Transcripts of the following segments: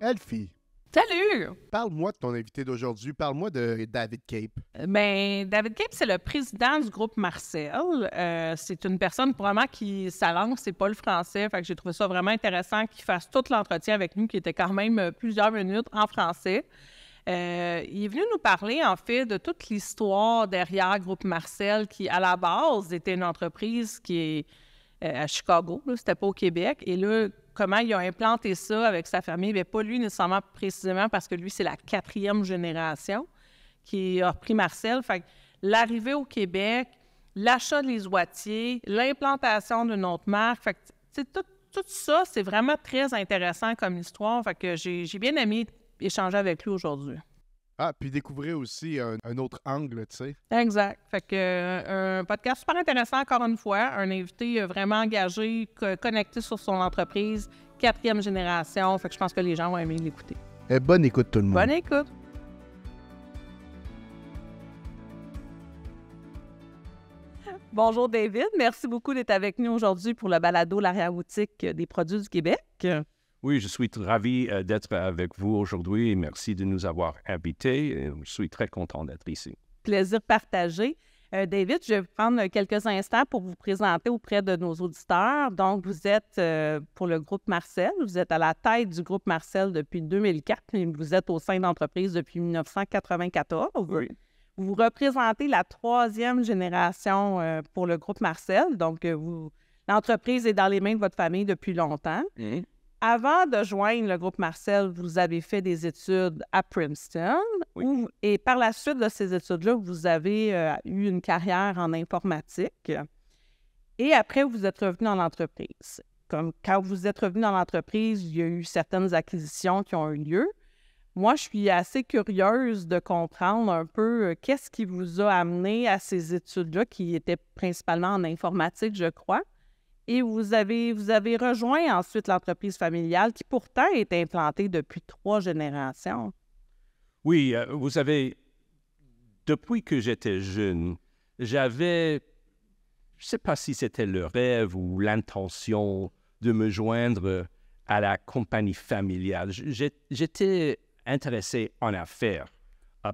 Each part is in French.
Elfie, Salut! parle-moi de ton invité d'aujourd'hui. Parle-moi de David Cape. David Cape, c'est le président du groupe Marcel. C'est une personne vraiment qui, sa langue, c'est pas le français. Fait que j'ai trouvé ça vraiment intéressant qu'il fasse tout l'entretien avec nous, qui était quand même plusieurs minutes en français. Il est venu nous parler, en fait, de toute l'histoire derrière Groupe Marcel, qui, à la base, était une entreprise qui est à Chicago, là, c'était pas au Québec. Et là, comment il a implanté ça avec sa famille? Bien, pas lui nécessairement précisément, parce que lui, c'est la 4e génération qui a repris Marcel. Fait que l'arrivée au Québec, l'achat des oitiers, l'implantation d'une autre marque. Fait que, tu sais, tout ça, c'est vraiment très intéressant comme histoire. Fait que j'ai bien aimé échanger avec lui aujourd'hui. Ah, puis découvrir aussi un autre angle, tu sais. Exact. Fait que un podcast super intéressant, encore une fois. Un invité vraiment engagé, connecté sur son entreprise, 4e génération. Fait que je pense que les gens vont aimer l'écouter. Bonne écoute, tout le monde. Bonne écoute! Bonjour David, merci beaucoup d'être avec nous aujourd'hui pour le balado L'arrière-boutique des produits du Québec. Oui, je suis ravi d'être avec vous aujourd'hui et merci de nous avoir invités. Je suis très content d'être ici. Plaisir partagé. David, je vais vous prendre quelques instants pour vous présenter auprès de nos auditeurs. Donc, vous êtes pour le groupe Marcel. Vous êtes à la tête du groupe Marcel depuis 2004 et vous êtes au sein d'entreprise depuis 1994. Oui. Vous représentez la 3e génération pour le groupe Marcel. Donc, l'entreprise est dans les mains de votre famille depuis longtemps. Mmh. Avant de joindre le groupe Marcel, vous avez fait des études à Princeton. Oui. Et par la suite de ces études-là, vous avez eu une carrière en informatique. Et après, vous êtes revenu dans l'entreprise. Comme quand vous êtes revenu dans l'entreprise, il y a eu certaines acquisitions qui ont eu lieu. Moi, je suis assez curieuse de comprendre un peu qu'est-ce qui vous a amené à ces études-là, qui étaient principalement en informatique, je crois. Et vous avez rejoint ensuite l'entreprise familiale qui pourtant est implantée depuis 3 générations. Oui, vous savez, depuis que j'étais jeune, j'avais, je ne sais pas si c'était le rêve ou l'intention de me joindre à la compagnie familiale. J'étais intéressé en affaires,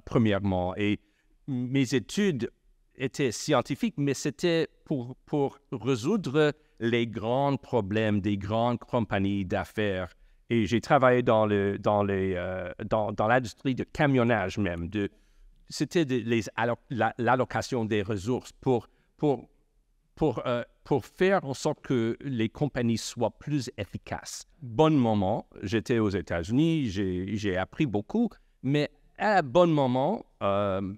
premièrement, et mes études étaient scientifiques, mais c'était pour résoudre les grands problèmes des grandes compagnies d'affaires. Et j'ai travaillé dans l'industrie de camionnage même. C'était l'allocation des ressources pour faire en sorte que les compagnies soient plus efficaces. Bon moment, j'étais aux États-Unis, j'ai appris beaucoup, mais à un bon moment,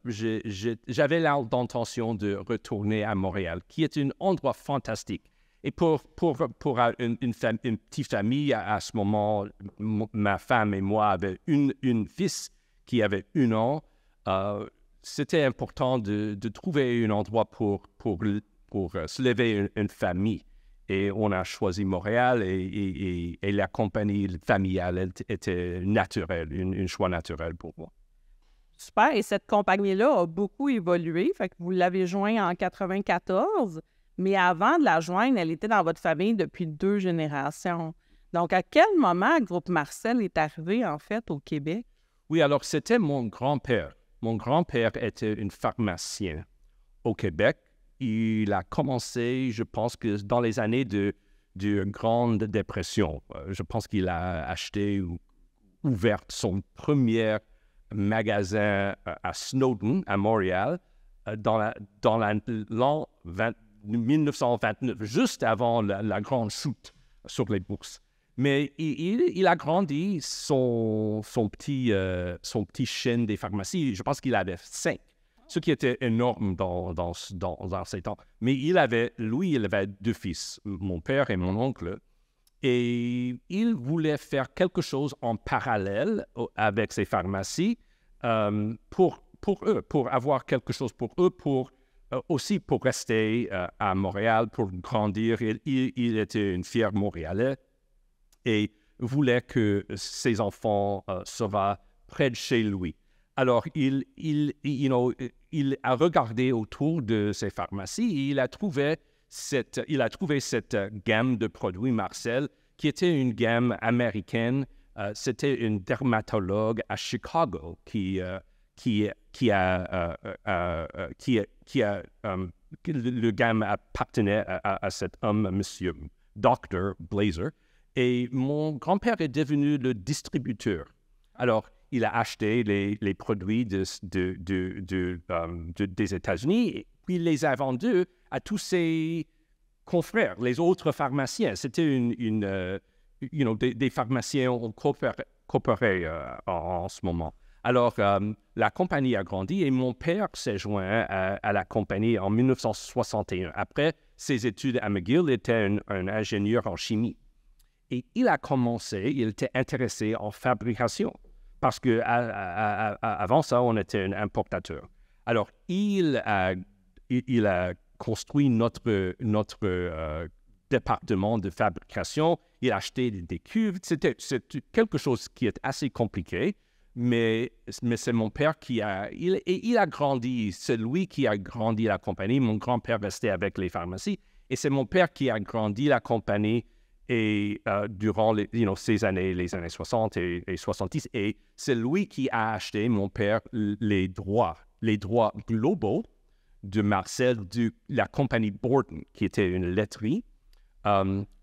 j'avais l'intention de retourner à Montréal, qui est un endroit fantastique. Et pour une petite famille, à ce moment, ma femme et moi avions une fils qui avait 1 an. C'était important de trouver un endroit pour se lever une famille. Et on a choisi Montréal et la compagnie familiale était naturelle, un choix naturel pour moi. Super. Et cette compagnie-là a beaucoup évolué. Fait que vous l'avez jointe en 94. Mais avant de la joindre, elle était dans votre famille depuis 2 générations. Donc, à quel moment Groupe Marcel est arrivé, en fait, au Québec? Oui, alors c'était mon grand-père. Mon grand-père était un pharmacien au Québec. Il a commencé, je pense que dans les années de Grande Dépression. Je pense qu'il a acheté ou ouvert son premier magasin à Snowden, à Montréal, dans l'an 1929, juste avant la grande chute sur les bourses. Mais il a grandi son petit chaîne des pharmacies. Je pense qu'il avait 5, ce qui était énorme dans ces temps. Mais il avait 2 fils, mon père et mon oncle. Et il voulait faire quelque chose en parallèle avec ces pharmacies pour eux, pour avoir quelque chose pour eux, aussi pour rester à Montréal, pour grandir. Il était un fier Montréalais et voulait que ses enfants soient près de chez lui. Alors, il a regardé autour de ces pharmacies et il a trouvé cette gamme de produits Marcel qui était une gamme américaine C'était une dermatologue à Chicago qui le gamme appartenait à cet homme, monsieur Dr. Blazer. Et mon grand-père est devenu le distributeur. Alors, il a acheté les produits des États-Unis et puis il les a vendus à tous ses confrères, les autres pharmaciens. C'était des pharmaciens coopérés en ce moment. Alors, la compagnie a grandi et mon père s'est joint à la compagnie en 1961. Après ses études à McGill, il était un ingénieur en chimie. Et il était intéressé en fabrication parce qu'avant ça, on était un importateur. Alors, il a construit notre département de fabrication. Il a acheté des cuves. C'était quelque chose qui est assez compliqué. Mais c'est mon père il a grandi, c'est lui qui a grandi la compagnie. Mon grand-père restait avec les pharmacies et c'est mon père qui a grandi la compagnie et durant ces années, les années 60 et 70. Et c'est lui qui a acheté, mon père, les droits globaux de Marcel de la compagnie Borton, qui était une laiterie.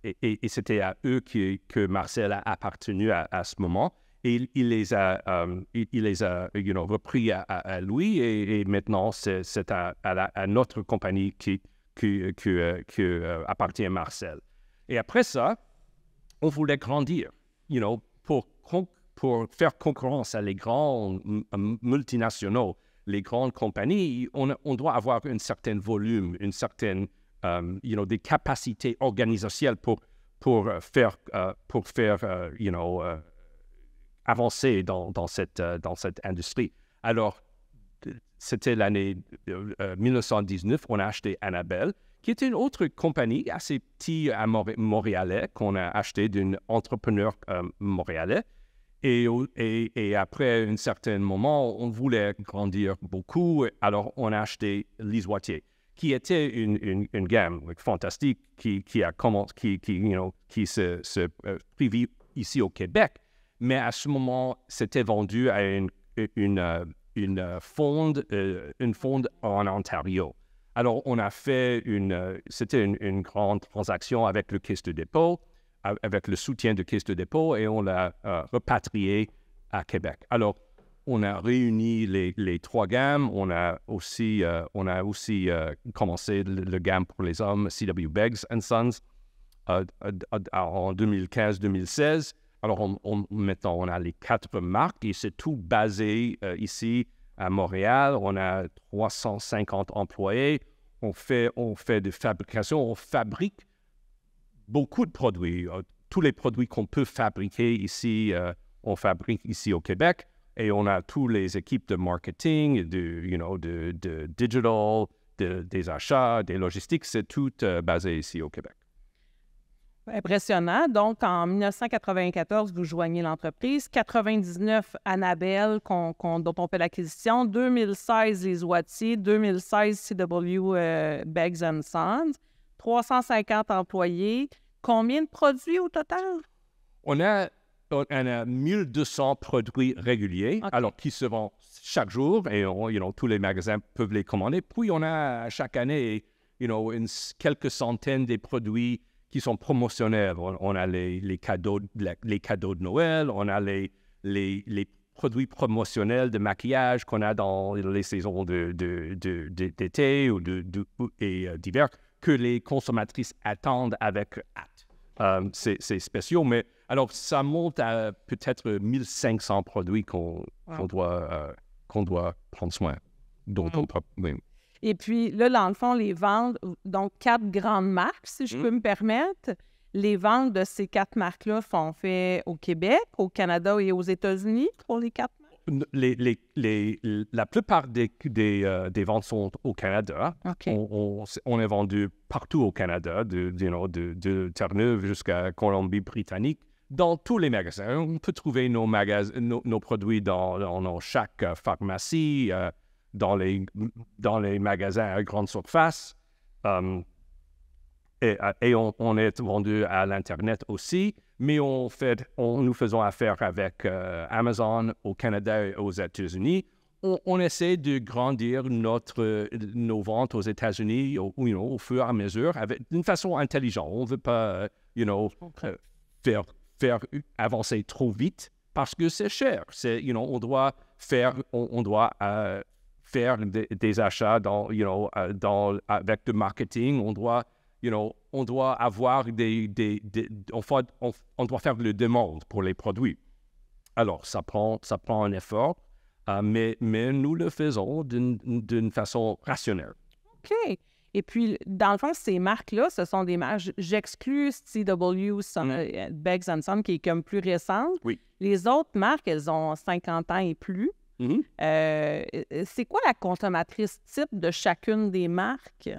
Et c'était à eux que Marcel a appartenu à ce moment. Et il les a repris à lui et maintenant c'est à notre compagnie qui appartient à Marcel. Et après ça, on voulait grandir, pour faire concurrence à les grands multinationaux, les grandes compagnies. On doit avoir un certain volume, une certaine, des capacités organisationnelles pour faire avancer dans cette industrie. Alors, c'était l'année 1919, on a acheté Annabelle, qui était une autre compagnie assez petite à Montréalais, qu'on a acheté d'un entrepreneur montréalais. Et après un certain moment, on voulait grandir beaucoup, alors on a acheté Lisoitier, qui était une gamme fantastique qui se privait ici au Québec. Mais à ce moment, c'était vendu à une fonde en Ontario. Alors, on a fait c'était une grande transaction avec le Caisse de dépôt, avec le soutien de Caisse de dépôt, et on l'a repatrié à Québec. Alors, on a réuni les trois gammes. On a aussi commencé le gamme pour les hommes, C.W. Beggs & Sons, en 2015-2016. Alors, maintenant, on a les 4 marques et c'est tout basé ici à Montréal. On a 350 employés. On fait de fabrication. On fabrique beaucoup de produits. Tous les produits qu'on peut fabriquer ici, on fabrique ici au Québec. Et on a toutes les équipes de marketing, de digital, des achats, des logistiques. C'est tout basé ici au Québec. Impressionnant. Donc, en 1994, vous joignez l'entreprise. 99, Annabelle, dont on fait l'acquisition. 2016, les Oitiers. 2016, C.W. Beggs & Sons. 350 employés. Combien de produits au total? On a 1200 produits réguliers, okay, alors qui se vendent chaque jour et tous les magasins peuvent les commander. Puis, on a chaque année quelques centaines de produits qui sont promotionnels. On a les cadeaux de Noël, on a les produits promotionnels de maquillage qu'on a dans les saisons d'été ou d'hiver que les consommatrices attendent avec hâte. C'est spécial, mais alors ça monte à peut-être 1500 produits qu'on doit prendre soin. Et puis là, dans le fond, les ventes, donc 4 grandes marques, si je peux me permettre. Les ventes de ces 4 marques-là sont faites au Québec, au Canada et aux États-Unis pour les 4 marques? La plupart des ventes sont au Canada. Okay. On est vendu partout au Canada, de Terre-Neuve jusqu'à Colombie-Britannique. Dans tous les magasins, on peut trouver nos produits dans chaque pharmacie, dans les magasins à grande surface. et on est vendu à l'Internet aussi, mais nous faisons affaire avec Amazon au Canada et aux États-Unis. On essaie de grandir nos ventes aux États-Unis au fur et à mesure d'une façon intelligente. On ne veut pas faire avancer trop vite parce que c'est cher. On doit faire des achats avec du marketing. On doit avoir on doit faire de demande pour les produits. Alors, ça prend un effort. Mais nous le faisons d'une façon rationnelle. OK. Et puis, dans le fond, ces marques-là, ce sont des marques... J'exclus CW, Beggs & Sons, qui est comme plus récente. Oui. Les autres marques, elles ont 50 ans et plus. C'est quoi la consommatrice type de chacune des marques?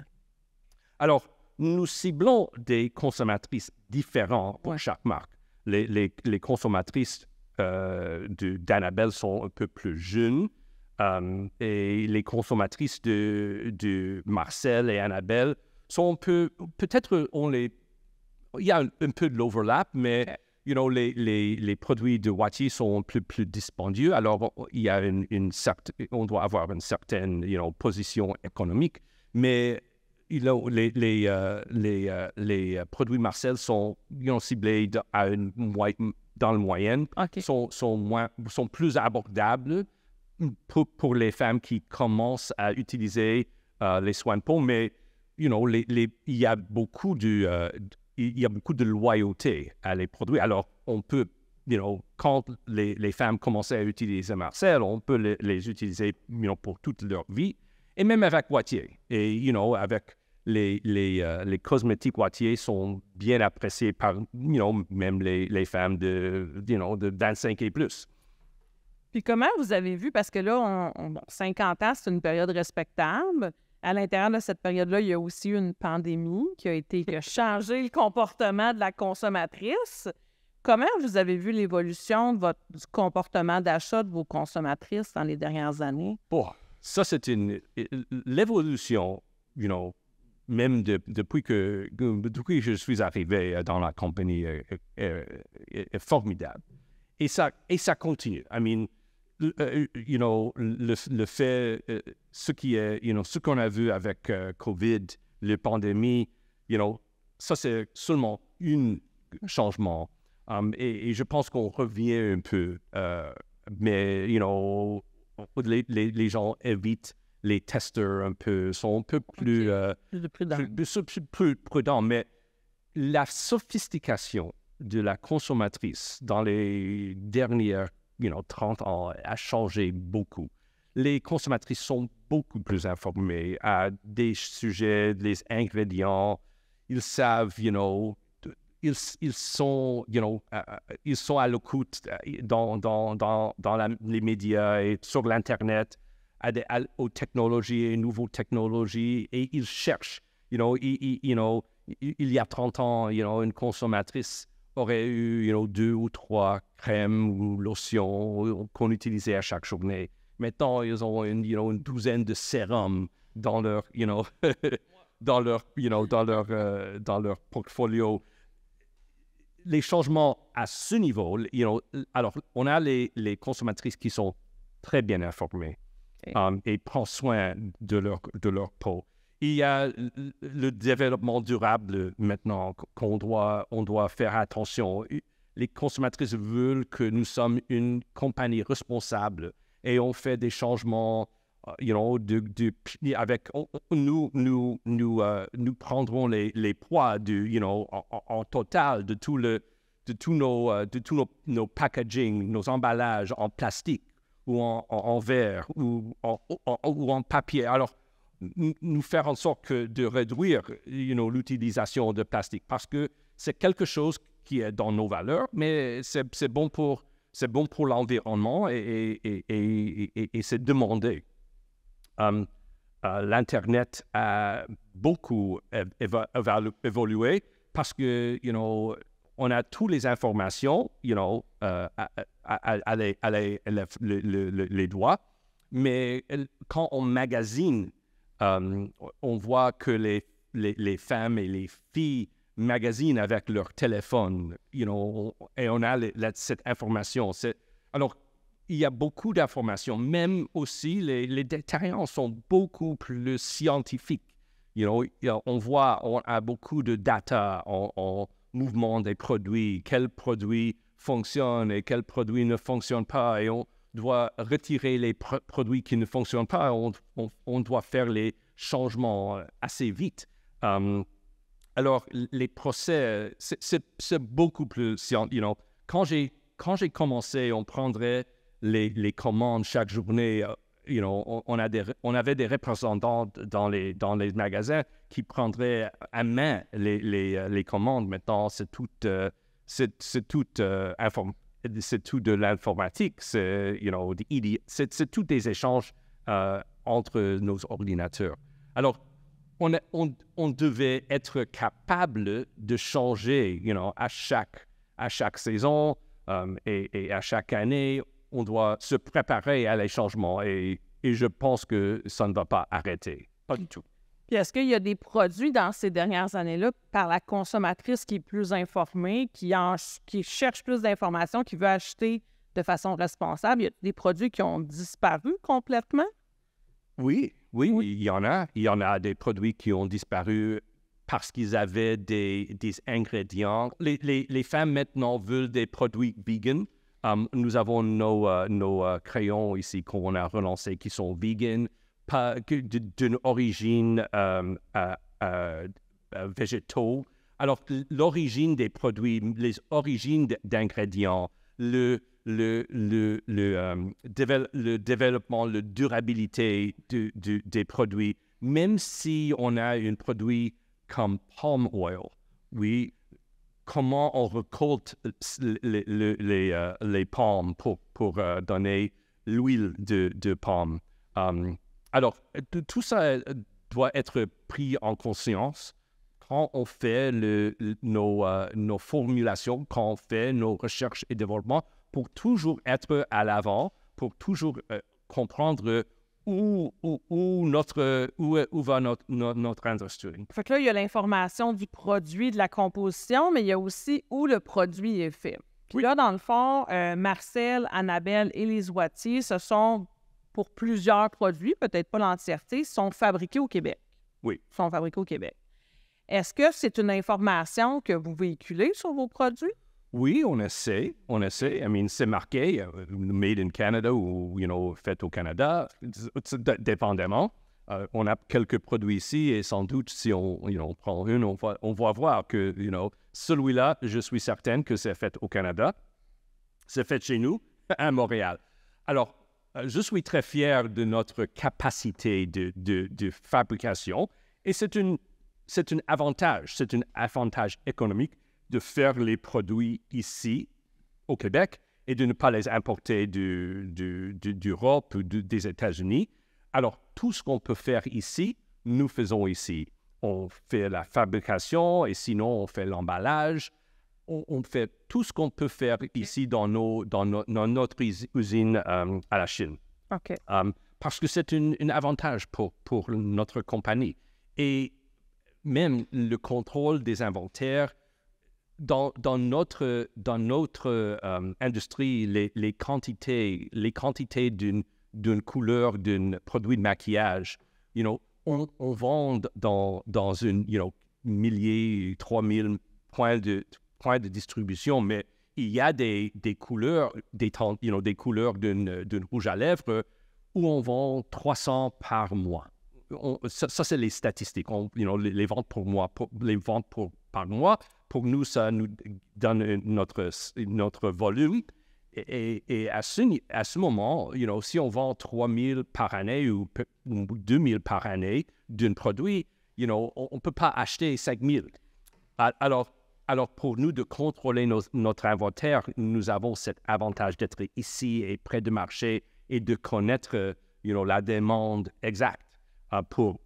Alors, nous ciblons des consommatrices différentes pour chaque marque. Les consommatrices d'Annabelle sont un peu plus jeunes et les consommatrices de Marcel et Annabelle sont peut-être il y a un peu de l'overlap, mais les produits de Wattier sont plus dispendieux, alors il y a on doit avoir une certaine position économique, mais les produits Marcel sont ciblés dans le moyen, sont plus abordables pour les femmes qui commencent à utiliser les soins de peau, mais il y a beaucoup de loyauté à les produits. Alors, on peut, quand les femmes commencent à utiliser Marcel, on peut les utiliser pour toute leur vie, et même avec Wattier. Et, avec les cosmétiques Wattier sont bien appréciés par, même les femmes de 25 et plus. Puis comment vous avez vu, parce que là, 50 ans, c'est une période respectable. À l'intérieur de cette période-là, il y a aussi eu une pandémie qui a changé le comportement de la consommatrice. Comment vous avez vu l'évolution du comportement d'achat de vos consommatrices dans les dernières années? Ça, c'est l'évolution, même depuis que je suis arrivé dans la compagnie est formidable. Et ça continue. I mean, le fait, ce qu'on a vu avec COVID, la pandémie, ça c'est seulement un changement. Et je pense qu'on revient un peu, mais les gens évitent les testeurs un peu, sont un peu plus prudents. Mais la sophistication de la consommatrice dans les dernières 30 ans a changé beaucoup. Les consommatrices sont beaucoup plus informées à des sujets, les ingrédients. Ils savent, ils sont à l'écoute dans les médias et sur l'Internet aux technologies et nouvelles technologies, et ils cherchent. Il y a 30 ans, une consommatrice aurait eu 2 ou 3 crèmes ou lotions qu'on utilisait à chaque journée. Maintenant, ils ont une douzaine de sérums dans leur dans leur portfolio. Les changements à ce niveau, alors on a les consommatrices qui sont très bien informées et prennent soin de leur peau. Il y a le développement durable maintenant on doit faire attention. Les consommatrices veulent que nous sommes une compagnie responsable et on fait des changements. Nous prendrons les poids en total de tous nos packaging, nos emballages en plastique ou en verre ou en papier. Alors, nous faire en sorte de réduire l'utilisation de plastique parce que c'est quelque chose qui est dans nos valeurs, mais c'est bon pour l'environnement et c'est demandé. L'Internet a beaucoup évolué parce que, on a toutes les informations, à les doigts, mais quand on magasine, on voit que les femmes et les filles magasinent avec leur téléphone, et on a cette information. Alors, il y a beaucoup d'informations. Même aussi, les détaillants sont beaucoup plus scientifiques. On a beaucoup de data en mouvement des produits, quels produits fonctionnent et quels produits ne fonctionnent pas. Et on doit retirer les produits qui ne fonctionnent pas. On doit faire les changements assez vite. Alors, les procès, c'est beaucoup plus scientifique. Quand j'ai commencé, on prendrait les commandes chaque journée. On avait des représentants dans les magasins qui prendraient à main les commandes. Maintenant, c'est tout de l'informatique. C'est tout des échanges entre nos ordinateurs. Alors, on devait être capable de changer, à chaque saison et à chaque année. On doit se préparer à les changements et je pense que ça ne va pas arrêter. Pas du tout. Puis est-ce qu'il y a des produits dans ces dernières années-là par la consommatrice qui est plus informée, qui cherche plus d'informations, qui veut acheter de façon responsable? Il y a des produits qui ont disparu complètement? Oui, il y en a. Il y en a des produits qui ont disparu parce qu'ils avaient des ingrédients. Les femmes maintenant veulent des produits vegan. Nous avons nos crayons ici qu'on a relancés qui sont vegan, d'une origine végétaux. Alors, l'origine des produits, les origines d'ingrédients, le développement, la durabilité des produits, même si on a un produit comme palm oil, oui, comment on récolte les pommes pour donner l'huile de pomme. Alors, tout ça doit être pris en conscience quand on fait nos formulations, quand on fait nos recherches et développements, pour toujours être à l'avant, pour toujours comprendre où va notre industrie. Fait que là, il y a l'information du produit, de la composition, mais il y a aussi où le produit est fait. Puis là, dans le fond, Marcel, Annabelle et les Oitiers, ce sont pour plusieurs produits, peut-être pas l'entièreté, sont fabriqués au Québec. Oui. Sont fabriqués au Québec. Est-ce que c'est une information que vous véhiculez sur vos produits? Oui, on essaie. C'est marqué Made in Canada ou, fait au Canada, dépendamment. On a quelques produits ici et sans doute, si on prend une, on va voir que, celui-là, je suis certain que c'est fait au Canada. C'est fait chez nous, à Montréal. Alors, je suis très fier de notre capacité de fabrication et c'est un avantage économique de faire les produits ici, au Québec, et de ne pas les importer d'Europe ou des États-Unis. Alors, tout ce qu'on peut faire ici, nous faisons ici. On fait la fabrication et sinon, on fait l'emballage. On fait tout ce qu'on peut faire ici dans notre usine à la Chine. OK. Parce que c'est un avantage pour notre compagnie. Et même le contrôle des inventaires, dans notre industrie, les quantités d'une couleur, d'un produit de maquillage, on vend dans une, 1000, 3000 points de distribution, mais il y a des couleurs, des couleurs d'une rouge à lèvres où on vend 300 par mois. Ça c'est les statistiques. Les ventes par mois, pour nous, ça nous donne notre volume. Et à ce moment, si on vend 3000 par année ou 2000 par année d'un produit, on ne peut pas acheter 5000. Alors, pour nous de contrôler notre inventaire, nous avons cet avantage d'être ici et près du marché et de connaître la demande exacte pour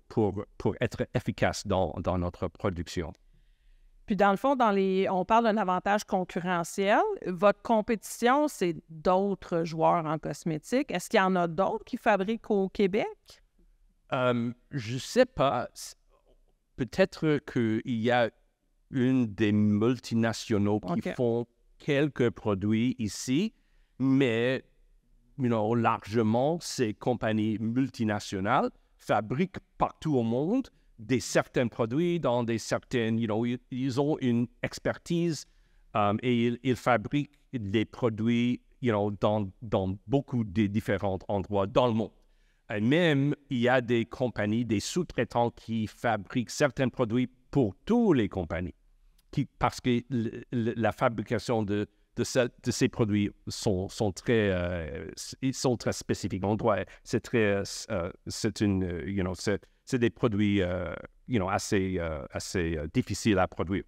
être efficace dans notre production. Puis dans le fond, on parle d'un avantage concurrentiel. Votre compétition, c'est d'autres joueurs en cosmétique. Est-ce qu'il y en a d'autres qui fabriquent au Québec? Je ne sais pas. peut-être qu'il y a une des multinationaux qui font quelques produits ici, mais largement, ces compagnies multinationales fabriquent partout au monde certains produits dans des certaines, ils ont une expertise et ils fabriquent des produits, dans beaucoup de différents endroits dans le monde. Et même, il y a des compagnies, des sous-traitants qui fabriquent certains produits pour toutes les compagnies, parce que la fabrication de ces produits sont très spécifiques. C'est des produits, assez difficiles à produire.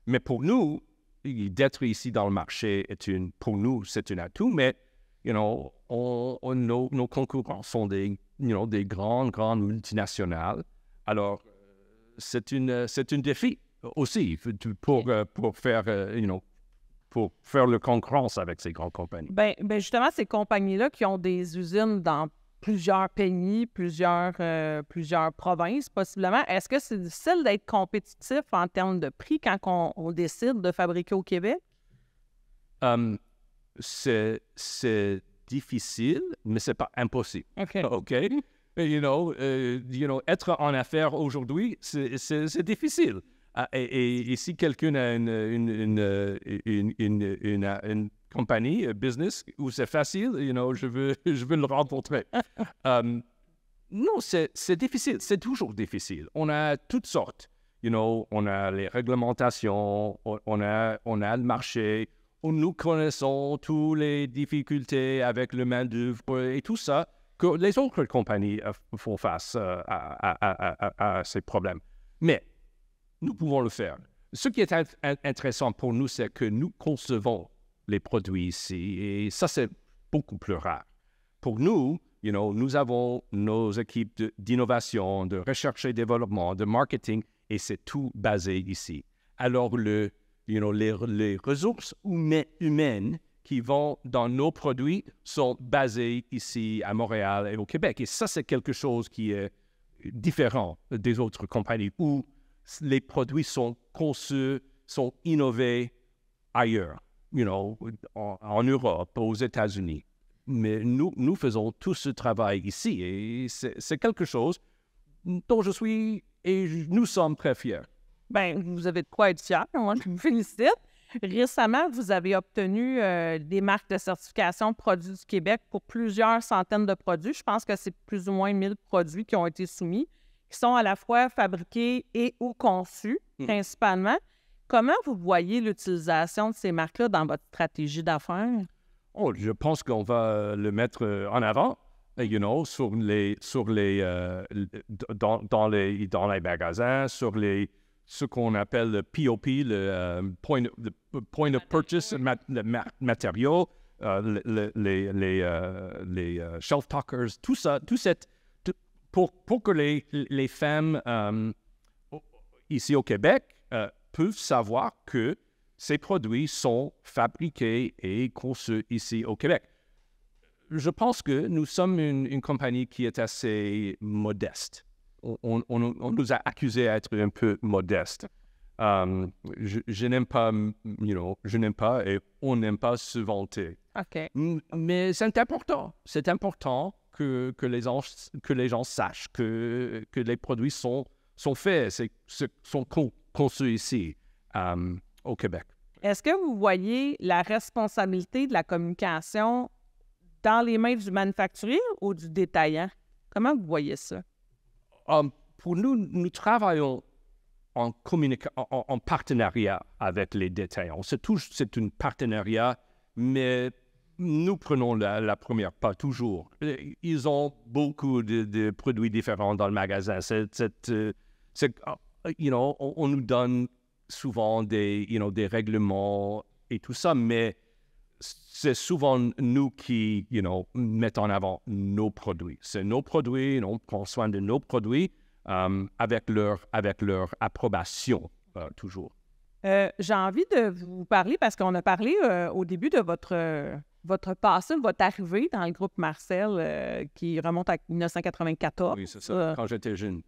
Mais pour nous, d'être ici dans le marché pour nous, c'est un atout, mais, nos concurrents sont des grandes multinationales. Alors, c'est un défi aussi pour faire le concurrence avec ces grandes compagnies. Ben justement, ces compagnies-là qui ont des usines dans plusieurs pays, plusieurs provinces, possiblement, est-ce que c'est difficile d'être compétitif en termes de prix quand on décide de fabriquer au Québec? C'est difficile, mais c'est pas impossible. OK? Être en affaires aujourd'hui, c'est difficile. Et si quelqu'un a une compagnie, business, où c'est facile, je veux le rencontrer. Non, c'est difficile. C'est toujours difficile. On a toutes sortes. On a les réglementations, on a le marché, nous connaissons toutes les difficultés avec le main-d'œuvre et tout ça, que les autres compagnies font face à ces problèmes. Mais nous pouvons le faire. Ce qui est intéressant pour nous, c'est que nous concevons les produits ici, et ça, c'est beaucoup plus rare. Pour nous, nous avons nos équipes d'innovation, de recherche et développement, de marketing, et c'est tout basé ici. Alors, les ressources humaines qui vont dans nos produits sont basées ici à Montréal et au Québec. Et ça, c'est quelque chose qui est différent des autres compagnies où les produits sont conçus, sont innovés ailleurs, en Europe, aux États-Unis. Mais nous faisons tout ce travail ici et c'est quelque chose dont nous sommes très fiers. Bien, vous avez de quoi être fiers, moi, je vous félicite. Récemment, vous avez obtenu des marques de certification produits du Québec pour plusieurs centaines de produits. Je pense que c'est plus ou moins 1000 produits qui ont été soumis, qui sont à la fois fabriqués et ou conçus, principalement. Comment vous voyez l'utilisation de ces marques-là dans votre stratégie d'affaires? Je pense qu'on va le mettre en avant, dans les magasins, sur ce qu'on appelle le POP, le point of purchase, le matériau, les shelf talkers, tout ça, pour que les femmes ici au Québec peuvent savoir que ces produits sont fabriqués et conçus ici au Québec. Je pense que nous sommes une compagnie qui est assez modeste. On nous a accusés d'être un peu modeste. Je n'aime pas, et on n'aime pas se vanter. OK. Mais c'est important. C'est important que les gens sachent que les produits sont faits, sont conçus ici, au Québec. Est-ce que vous voyez la responsabilité de la communication dans les mains du manufacturier ou du détaillant? Comment vous voyez ça? Pour nous travaillons en partenariat avec les détaillants. C'est un partenariat, mais nous prenons la première, pas toujours. Ils ont beaucoup de produits différents dans le magasin. On nous donne souvent des règlements et tout ça, mais c'est souvent nous qui, mettons en avant nos produits. C'est nos produits, on prend soin de nos produits avec leur approbation, toujours. J'ai envie de vous parler, parce qu'on a parlé au début de votre passé, votre arrivée dans le groupe Marcel, qui remonte à 1994. Oui, c'est ça, quand j'étais jeune.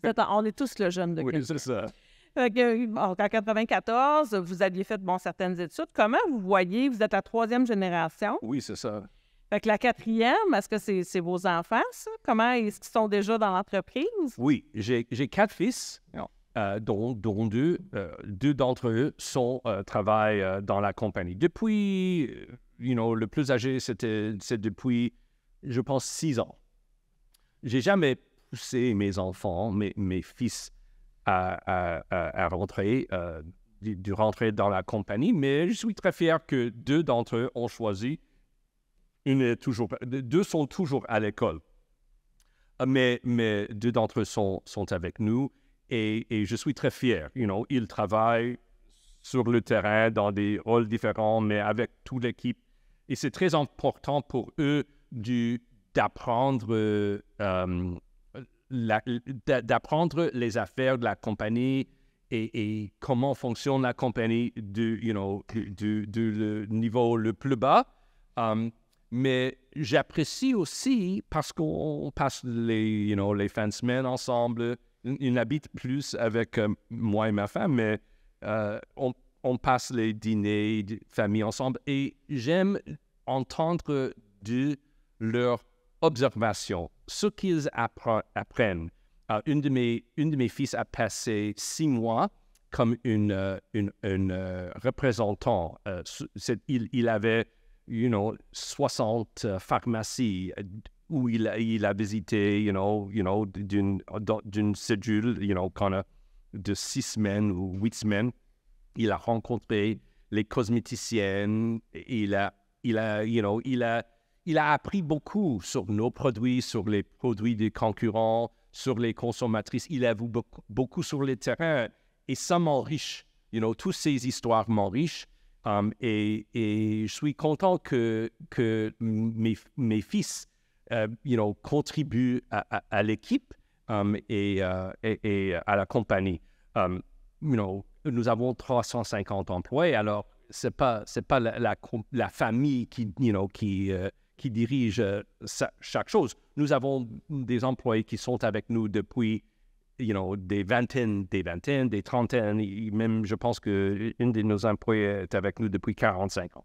On est tous le jeune de Oui, quelqu'un. c'est ça. Fait que, bon, en 94, vous aviez fait certaines études. Comment vous voyez, vous êtes la 3e génération? Oui, c'est ça. Fait que la 4e, est-ce que c'est vos enfants, ça? Comment est-ce qu'ils sont déjà dans l'entreprise? Oui, j'ai 4 fils, dont deux d'entre eux travaillent dans la compagnie. Depuis, le plus âgé, c'est depuis, je pense, 6 ans. J'ai jamais poussé mes enfants, mes fils, à rentrer, de rentrer dans la compagnie, mais je suis très fier que 2 d'entre eux ont choisi. 2 sont toujours à l'école, mais 2 d'entre eux sont avec nous et je suis très fier. Ils travaillent sur le terrain dans des rôles différents, mais avec toute l'équipe. Et c'est très important pour eux d'apprendre les affaires de la compagnie et comment fonctionne la compagnie du le niveau le plus bas. Mais j'apprécie aussi, parce qu'on passe les fins de semaine ensemble, ils habitent plus avec moi et ma femme, mais on passe les dîners de famille ensemble et j'aime entendre de leurs observations, ce qu'ils apprennent. Une de mes fils a passé 6 mois comme une représentant. Il avait 60 pharmacies où il a visité, d'une cédule, qu'on a de 6 semaines ou 8 semaines. Il a rencontré les cosméticiennes. Il a appris beaucoup sur nos produits, sur les produits des concurrents, sur les consommatrices. Il a vu beaucoup sur le terrain et ça m'enrichit. Toutes ces histoires m'enrichissent. Et je suis content que mes fils, contribuent à l'équipe et à la compagnie. Nous avons 350 employés, alors c'est pas la famille qui dirige chaque chose. Nous avons des employés qui sont avec nous depuis des vingtaines, des trentaines, et même je pense qu'une de nos employés est avec nous depuis 45 ans.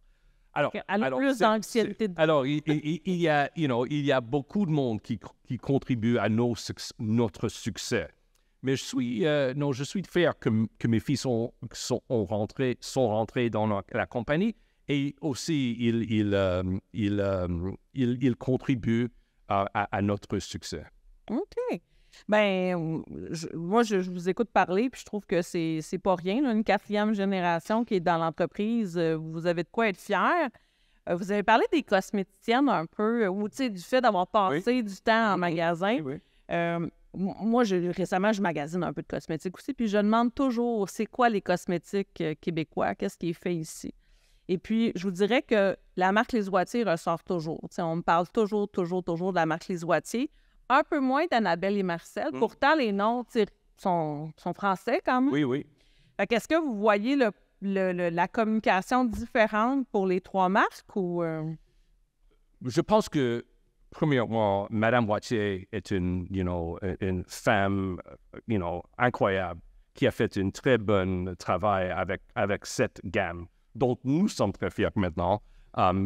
Alors plus d'anxiété. Alors, il y a beaucoup de monde qui contribue à notre succès. Mais je suis fier que mes fils sont rentrés dans la compagnie et aussi ils contribuent à notre succès. OK. Ben, moi, je vous écoute parler, puis je trouve que c'est pas rien, là, une 4e génération qui est dans l'entreprise. Vous avez de quoi être fiers. Vous avez parlé des cosméticiennes un peu, ou du fait d'avoir passé du temps en magasin. Oui. Moi, récemment, je magasine un peu de cosmétiques aussi, puis je demande toujours, c'est quoi les cosmétiques québécois? Qu'est-ce qui est fait ici? Et puis, je vous dirais que la marque Les Oitiers ressort toujours. On me parle toujours de la marque Les Oitiers. Un peu moins d'Annabelle et Marcel. Pourtant, les noms sont français quand même. Oui. Fait qu'est-ce que vous voyez la communication différente pour les 3 marques? Ou Je pense que, premièrement, Madame Oitier est une femme incroyable qui a fait un très bon travail avec cette gamme. Donc, nous sommes très fiers maintenant.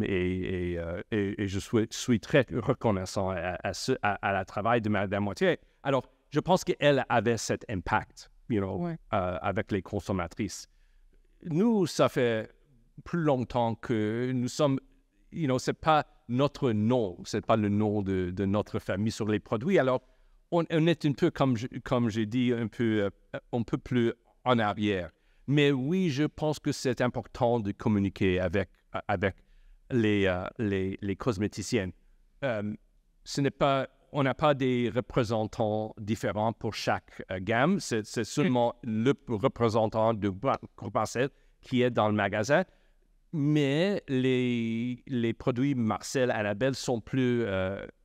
Et je suis très reconnaissant à la travail de Mme Oitier. Alors, je pense qu'elle avait cet impact, avec les consommatrices. Nous, ça fait plus longtemps que nous sommes, c'est pas notre nom, c'est pas le nom de notre famille sur les produits. Alors, on est un peu, comme j'ai dit, un peu plus en arrière. Mais oui, je pense que c'est important de communiquer avec les cosméticiennes. On n'a pas des représentants différents pour chaque gamme. C'est seulement le représentant de Groupe Marcel qui est dans le magasin. Mais les produits Marcel, Annabelle sont plus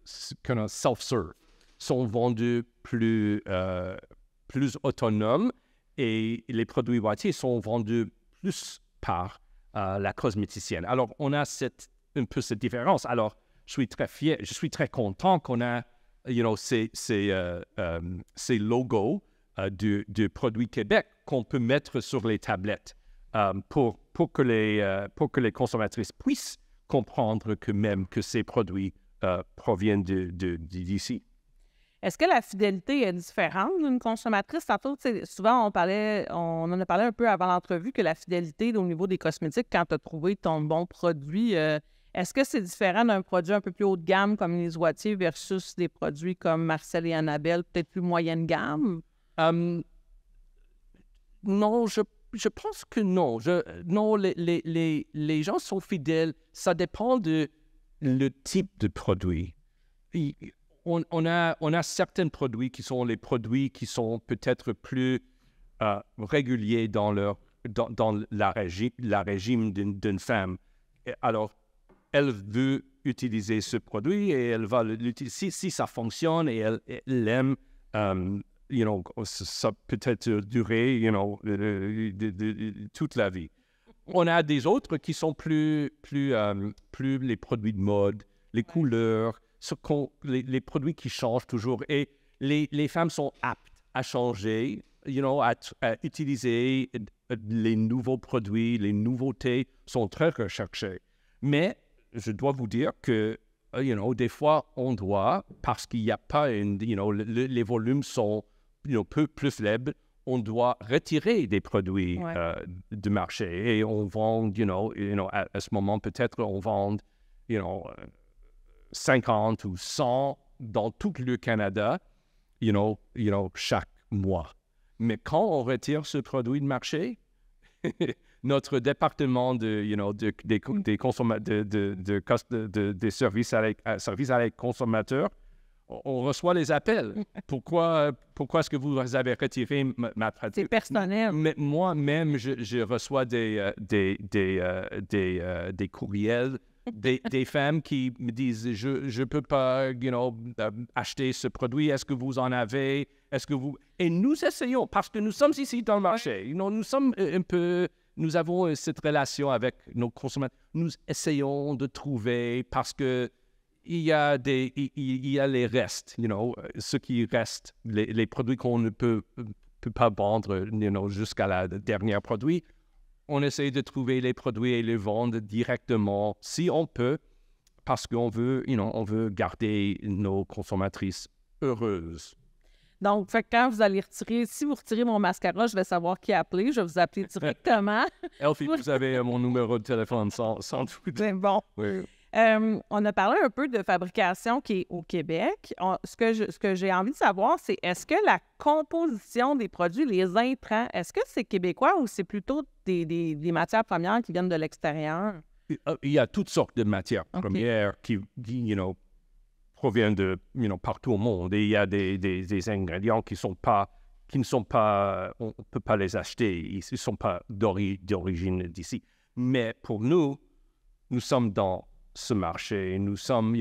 self-serve, sont vendus plus autonomes et les produits Oitier sont vendus plus par la cosméticienne. Alors, on a un peu cette différence. Alors, je suis très fier, je suis très content qu'on a ces logos du produit Québec qu'on peut mettre sur les tablettes pour que les consommatrices puissent comprendre que ces produits proviennent d'ici. Est-ce que la fidélité est différente d'une consommatrice? Tantôt, souvent, on en a parlé un peu avant l'entrevue, que la fidélité au niveau des cosmétiques, quand tu as trouvé ton bon produit, est-ce que c'est différent d'un produit un peu plus haut de gamme comme les Oitiers versus des produits comme Marcel et Annabelle, peut-être plus moyenne gamme? Non, je pense que non. Non, les gens sont fidèles. Ça dépend de le type de produit. On a certains produits qui sont les produits qui sont peut-être plus réguliers dans la régime d'une femme. Alors, elle veut utiliser ce produit et elle va l'utiliser. Si ça fonctionne et elle l'aime, ça peut-être durer, toute la vie. On a des autres qui sont plus les produits de mode, les couleurs, les produits qui changent toujours. Et les femmes sont aptes à changer, à utiliser les nouveaux produits, les nouveautés sont très recherchées. Mais je dois vous dire que, des fois, on doit, parce qu'il n'y a pas les volumes sont peu plus faibles, on doit retirer des produits du marché. Et on vend, à ce moment, peut-être on vend, 50 ou 100 dans tout le Canada, chaque mois. Mais quand on retire ce produit de marché, notre département des services à les consommateurs, on reçoit les appels. Pourquoi est-ce que vous avez retiré ma pratique? C'est personnel. Mais moi-même, je reçois des courriels des femmes qui me disent je ne peux pas acheter ce produit. Est-ce que vous en avez? Et nous essayons, parce que nous sommes ici dans le marché. Nous sommes nous avons cette relation avec nos consommateurs. Nous essayons de trouver, parce que il y a les restes, ce qui reste, les produits qu'on ne peut pas vendre jusqu'à la dernière produit. On essaie de trouver les produits et les vendre directement, si on peut, parce qu'on veut, on veut garder nos consommatrices heureuses. Donc, quand vous allez retirer, si vous retirez mon mascara, je vais savoir qui appeler. Je vais vous appeler directement. Elfie, vous avez mon numéro de téléphone sans doute. C'est bon. Oui. On a parlé un peu de fabrication qui est au Québec. Ce que j'ai envie de savoir, c'est est-ce que la composition des produits, les intrants, est-ce que c'est québécois ou c'est plutôt des matières premières qui viennent de l'extérieur? Il y a toutes sortes de matières premières qui proviennent de partout au monde. Et il y a des ingrédients qui ne sont pas, on ne peut pas les acheter. Ils ne sont pas d'origine d'ici. Mais pour nous sommes dans ce marché. Nous sommes,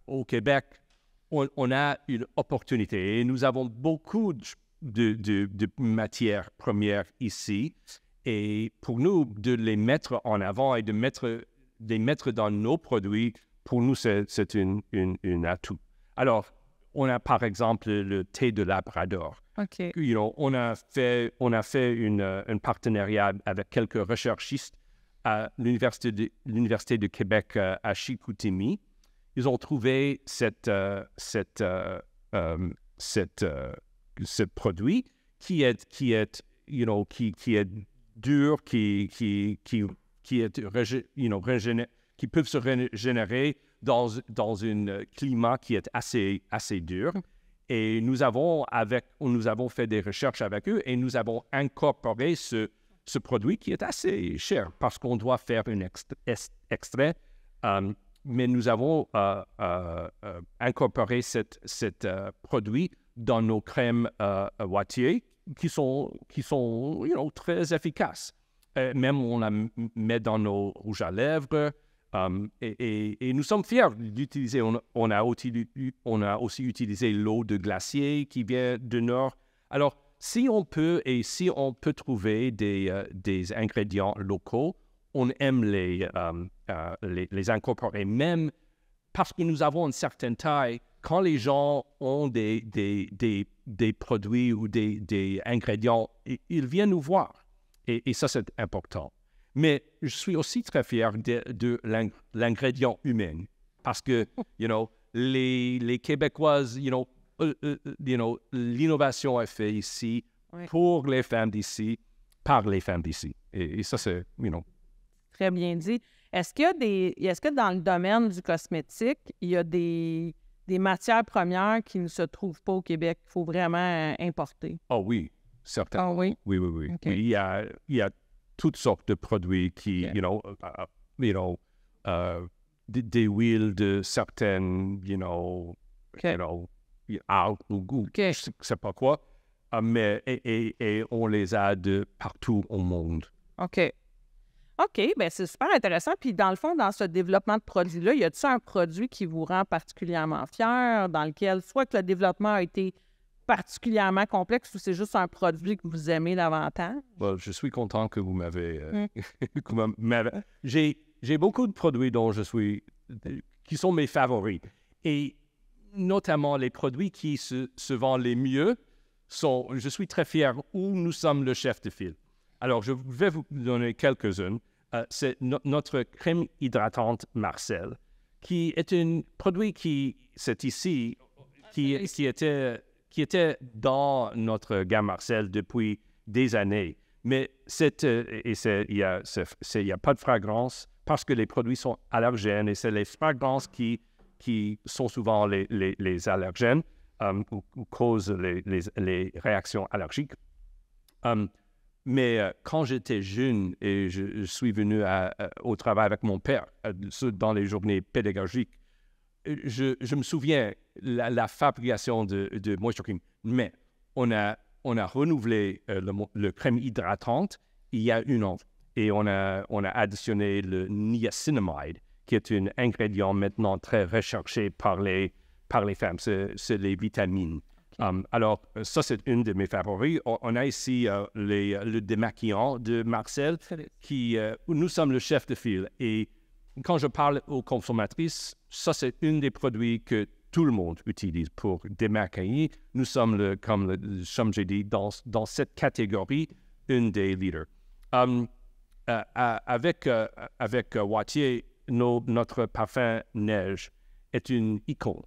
au Québec, on a une opportunité et nous avons beaucoup de matières premières ici. Et pour nous, de les mettre en avant et de les mettre dans nos produits, pour nous, c'est une atout. Alors, on a par exemple le thé de Labrador. OK. On a fait un partenariat avec quelques recherchistes à l'Université de Québec à Chicoutimi. Ils ont trouvé ce produit qui est dur, qui peut se régénérer dans un climat qui est assez dur. Et nous avons fait des recherches avec eux et nous avons incorporé ce produit qui est assez cher parce qu'on doit faire un extrait. Mais nous avons incorporé cet produit dans nos crèmes Oitiers qui sont très efficaces. Même on la met dans nos rouges à lèvres. Et nous sommes fiers d'utiliser. On a aussi utilisé l'eau de glacier qui vient du Nord. Alors, si on peut trouver des ingrédients locaux, on aime les incorporer, même parce que nous avons une certaine taille. quand les gens ont des produits ou des ingrédients, ils viennent nous voir. Et ça, c'est important. Mais je suis aussi très fier de l'ingrédient humain. Parce que, les Québécoises, l'innovation est faite ici pour les femmes d'ici, par les femmes d'ici. Et ça, c'est, Très bien dit. Est-ce que dans le domaine du cosmétique, il y a des matières premières qui ne se trouvent pas au Québec, qu'il faut vraiment importer? Oh oui, certainement. Ah oui? Oui. Okay. Il y a toutes sortes de produits qui, des huiles de certaines, arbres ou goûts, je ne sais pas quoi, mais et on les a de partout au monde. OK, bien c'est super intéressant. Puis dans le fond, dans ce développement de produits-là, y a-t-il un produit qui vous rend particulièrement fier, dans lequel soit que le développement a été particulièrement complexe ou c'est juste un produit que vous aimez davantage? Well, je suis content que vous m'avez... J'ai beaucoup de produits qui sont mes favoris. Et notamment les produits qui se vendent les mieux je suis très fier où nous sommes le chef de file. Alors, je vais vous donner quelques-unes. C'est notre crème hydratante Marcel, qui est un produit qui était dans notre gamme Marcel depuis des années. Mais il n'y a pas de fragrance parce que les produits sont allergènes et c'est les fragrances qui sont souvent les allergènes ou causent les réactions allergiques. Mais quand j'étais jeune et je suis venu au travail avec mon père dans les journées pédagogiques, je me souviens la fabrication de Moisture Cream. Mais on a renouvelé le crème hydratante il y a 1 an et on a additionné le niacinamide, qui est un ingrédient maintenant très recherché par les femmes. C'est les vitamines. Alors, ça, c'est une de mes favoris. On a ici le démaquillant de Marcel, où nous sommes le chef de file. Et quand je parle aux consommatrices, ça, c'est un des produits que tout le monde utilise pour démaquiller. Nous sommes, comme j'ai dit, dans cette catégorie, une des leaders. Avec Wattier, notre parfum Neige est une icône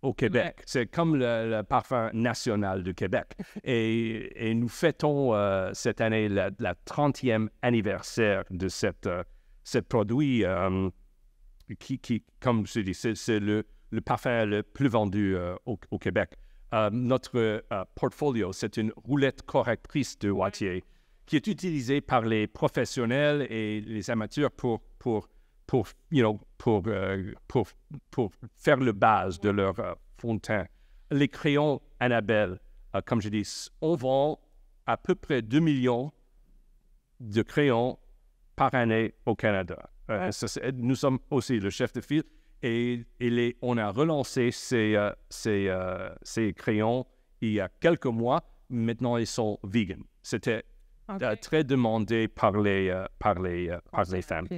au Québec. C'est comme le parfum national du Québec. Et nous fêtons cette année la 30e anniversaire de ce produit qui, comme je dis, c'est le parfum le plus vendu au Québec. Notre portfolio, c'est une roulette correctrice de Wattier qui est utilisée par les professionnels et les amateurs pour faire le base de leur fond de teint. Les crayons Annabelle, comme je dis, on vend à peu près 2 millions de crayons par année au Canada. Nous sommes aussi le chef de file et on a relancé ces crayons il y a quelques mois. Maintenant, ils sont vegan. C'était très demandé par les femmes.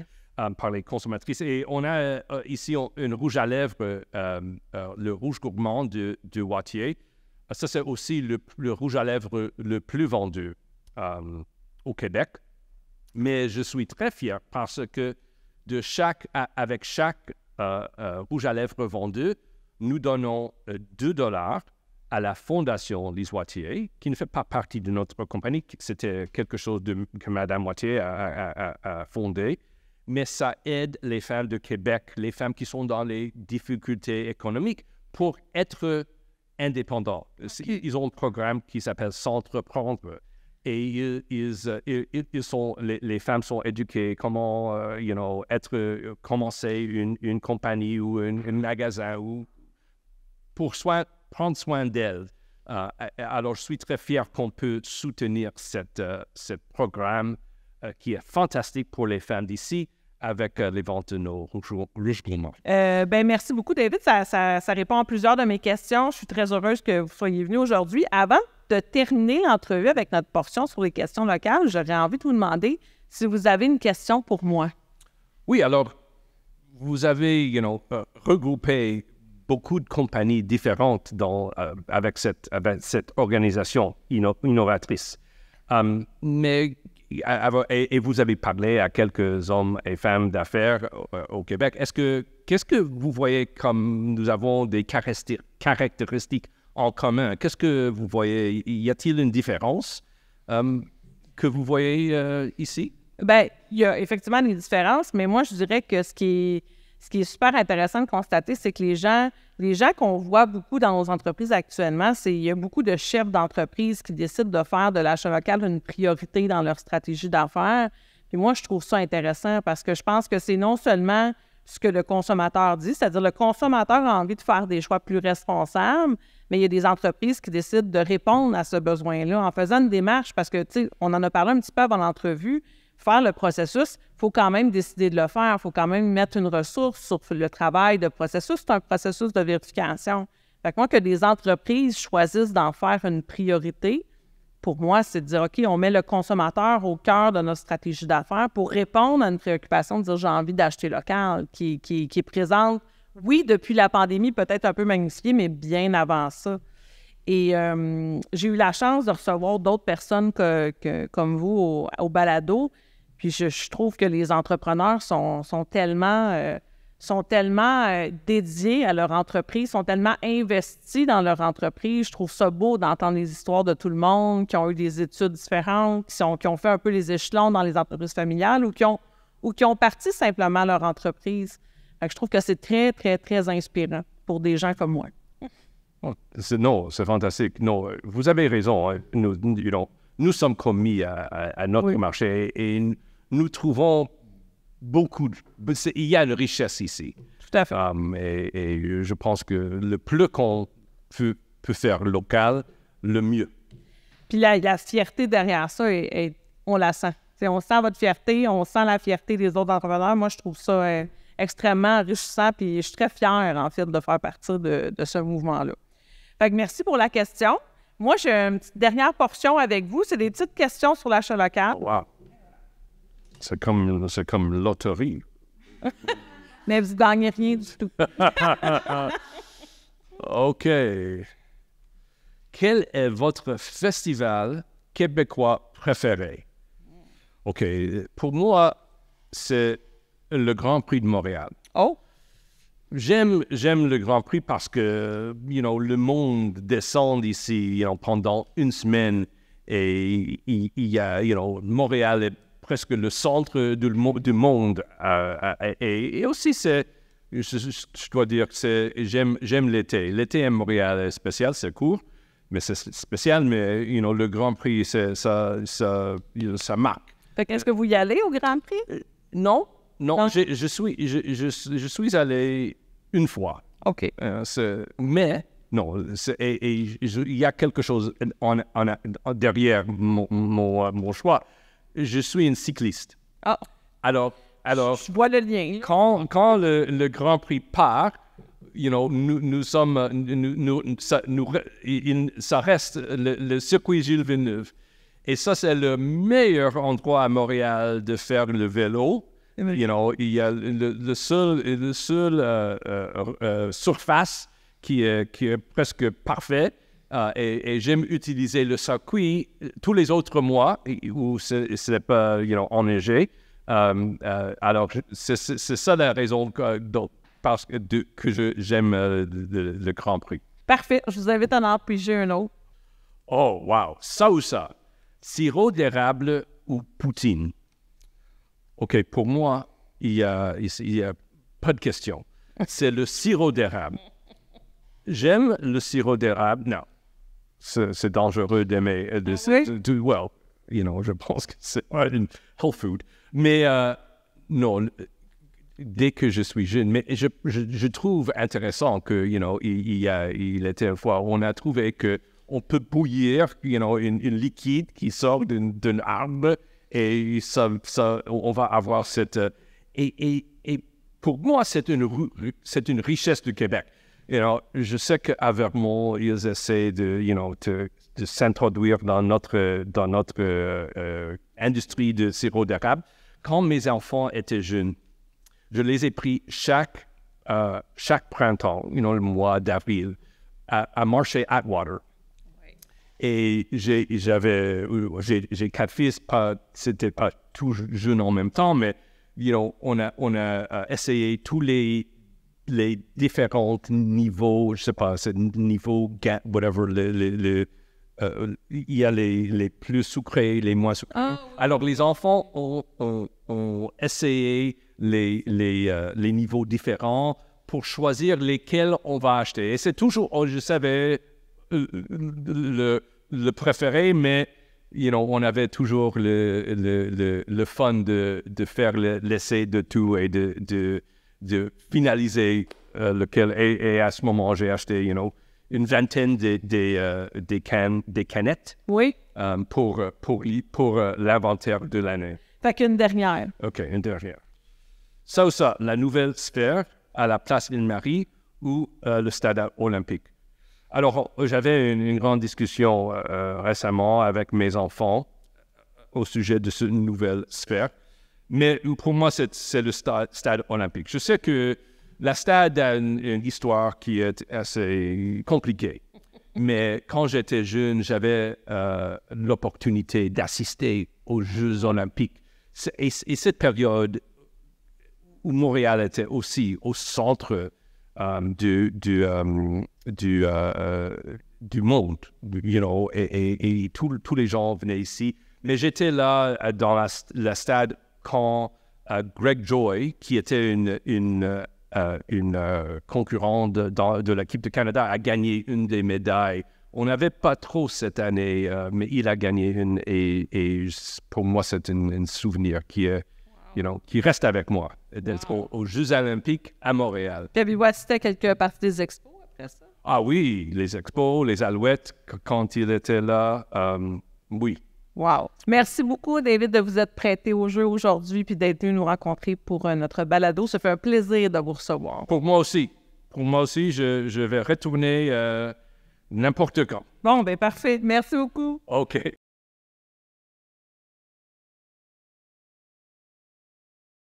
Par les consommatrices. Et on a ici un rouge à lèvres, le rouge gourmand de Wattier. Ça, c'est aussi le rouge à lèvres le plus vendu au Québec. Mais je suis très fier parce que avec chaque rouge à lèvres vendu, nous donnons 2 $ à la Fondation Lise Wattier, qui ne fait pas partie de notre compagnie. C'était quelque chose que Mme Wattier a fondé. Mais ça aide les femmes de Québec, les femmes qui sont dans les difficultés économiques, pour être indépendants. Okay. Ils ont un programme qui s'appelle S'entreprendre. Et les femmes sont éduquées comment, commencer une compagnie ou un magasin pour prendre soin d'elles. Alors, je suis très fier qu'on peut soutenir ce programme qui est fantastique pour les femmes d'ici, avec les ventes de nos rouges gourmands. Merci beaucoup, David. Ça répond à plusieurs de mes questions. Je suis très heureuse que vous soyez venu aujourd'hui. Avant de terminer l'entrevue avec notre portion sur les questions locales, j'aurais envie de vous demander si vous avez une question pour moi. Oui, alors, vous avez regroupé beaucoup de compagnies différentes avec cette organisation innovatrice. Et vous avez parlé à quelques hommes et femmes d'affaires au Québec. Qu'est-ce que vous voyez comme nous avons des caractéristiques en commun? Qu'est-ce que vous voyez? Y a-t-il une différence que vous voyez ici? Bien, il y a effectivement des différences, mais moi, je dirais que ce qui est super intéressant de constater, c'est que les gens qu'on voit beaucoup dans nos entreprises actuellement, il y a beaucoup de chefs d'entreprise qui décident de faire de l'achat local une priorité dans leur stratégie d'affaires. Puis moi, je trouve ça intéressant parce que je pense que c'est non seulement ce que le consommateur dit, c'est-à-dire le consommateur a envie de faire des choix plus responsables, mais il y a des entreprises qui décident de répondre à ce besoin-là en faisant une démarche parce que, tu sais, on en a parlé un petit peu avant l'entrevue. Faire le processus, il faut quand même décider de le faire. Il faut quand même mettre une ressource sur le travail de processus. C'est un processus de vérification. Fait que moi, que des entreprises choisissent d'en faire une priorité, pour moi, c'est de dire, OK, on met le consommateur au cœur de notre stratégie d'affaires pour répondre à une préoccupation de dire, j'ai envie d'acheter local, qui est présente, oui, depuis la pandémie, peut-être un peu magnifiée, mais bien avant ça. Et j'ai eu la chance de recevoir d'autres personnes comme vous au balado. Puis je trouve que les entrepreneurs sont tellement dédiés à leur entreprise, sont tellement investis dans leur entreprise. Je trouve ça beau d'entendre les histoires de tout le monde, qui ont eu des études différentes, qui ont fait un peu les échelons dans les entreprises familiales ou qui ont parti simplement leur entreprise. Fait que je trouve que c'est très, très, très inspirant pour des gens comme moi. C'est fantastique. Non, vous avez raison. Hein. Nous sommes commis à notre marché et nous trouvons beaucoup. Il y a une richesse ici. Tout à fait. Et je pense que le plus qu'on peut faire local, le mieux. Puis la fierté derrière ça, on la sent. T'sais, on sent votre fierté, on sent la fierté des autres entrepreneurs. Moi, je trouve ça extrêmement enrichissant. Puis je suis très fière, en fait, de faire partie de ce mouvement-là. Fait que merci pour la question. Moi, j'ai une petite dernière portion avec vous. C'est des petites questions sur l'achat local. Wow. C'est comme loterie. Mais vous ne gagnez rien du tout. OK. Quel est votre festival québécois préféré? OK. Pour moi, c'est le Grand Prix de Montréal. Oh! J'aime le Grand Prix parce que, le monde descend ici, pendant une semaine et il y a, Montréal est presque le centre du monde. Et aussi, je dois dire que j'aime l'été. L'été à Montréal est spécial, c'est court, mais c'est spécial, mais, le Grand Prix, ça marque. Fait qu'est-ce que vous y allez au Grand Prix? Non, je suis allé une fois. OK. Mais, non, il y a quelque chose derrière mon choix. Je suis un cycliste. Ah. Alors, je vois le lien. Quand le Grand Prix part, ça reste le circuit Gilles Villeneuve. Et ça, c'est le meilleur endroit à Montréal de faire le vélo. Il y a le seul surface qui est presque parfait. Et j'aime utiliser le circuit tous les autres mois où ce n'est pas enneigé. Alors, c'est ça la raison que j'aime le Grand Prix. Parfait. Je vous invite à en piger un autre. Oh, wow. Ça ou ça? Sirop d'érable ou poutine? OK, pour moi, il y a pas de question. C'est le sirop d'érable. J'aime le sirop d'érable. Non, c'est dangereux d'aimer. Je pense que c'est une health food. Mais non, dès que je suis jeune, mais je trouve intéressant que, il était une fois, on a trouvé que on peut bouillir, une liquide qui sort d'un arbre et ça, on va avoir cette... Et pour moi, c'est une richesse du Québec. Je sais qu'à Vermont, ils essaient de s'introduire dans notre industrie de sirop d'érable. Quand mes enfants étaient jeunes, je les ai pris chaque chaque printemps, le mois d'avril, à marcher Atwater. Et j'ai 4 fils, c'était pas tout jeune en même temps, mais on a essayé tous les différents niveaux, je sais pas, c'est niveau whatever, il y a les plus sucrés, les moins sucrés. Ah, oui. Alors les enfants ont essayé les niveaux différents pour choisir lesquels on va acheter. Et c'est toujours, je savais le préféré, mais on avait toujours le fun de faire l'essai de tout et de finaliser lequel. Et à ce moment, j'ai acheté, une vingtaine des canettes Oui. pour l'inventaire de l'année. Fait qu'une dernière. OK, une dernière. Ça, la nouvelle sphère à la place Ville-Marie ou le stade olympique. Alors, j'avais une grande discussion récemment avec mes enfants au sujet de cette nouvelle sphère. Mais pour moi, c'est le stade olympique. Je sais que la stade a une histoire qui est assez compliquée. Mais quand j'étais jeune, j'avais l'opportunité d'assister aux Jeux olympiques. Et cette période où Montréal était aussi au centre du monde, et tous les gens venaient ici. Mais j'étais là dans la stade quand Greg Joy, qui était une concurrente de l'équipe de Canada, a gagné une des médailles. On n'avait pas trop cette année, mais il a gagné une, et pour moi, c'est un souvenir qui reste avec moi, d'être aux Jeux olympiques à Montréal. Puis avez-vous assisté à quelques parties des expos après ça? Ah oui, les expos, les Alouettes, quand il était là, oui. Wow! Merci beaucoup, David, de vous être prêté au jeu aujourd'hui puis d'être venu nous rencontrer pour notre balado. Ça fait un plaisir de vous recevoir. Pour moi aussi, je vais retourner n'importe quand. Bon, ben parfait. Merci beaucoup. OK.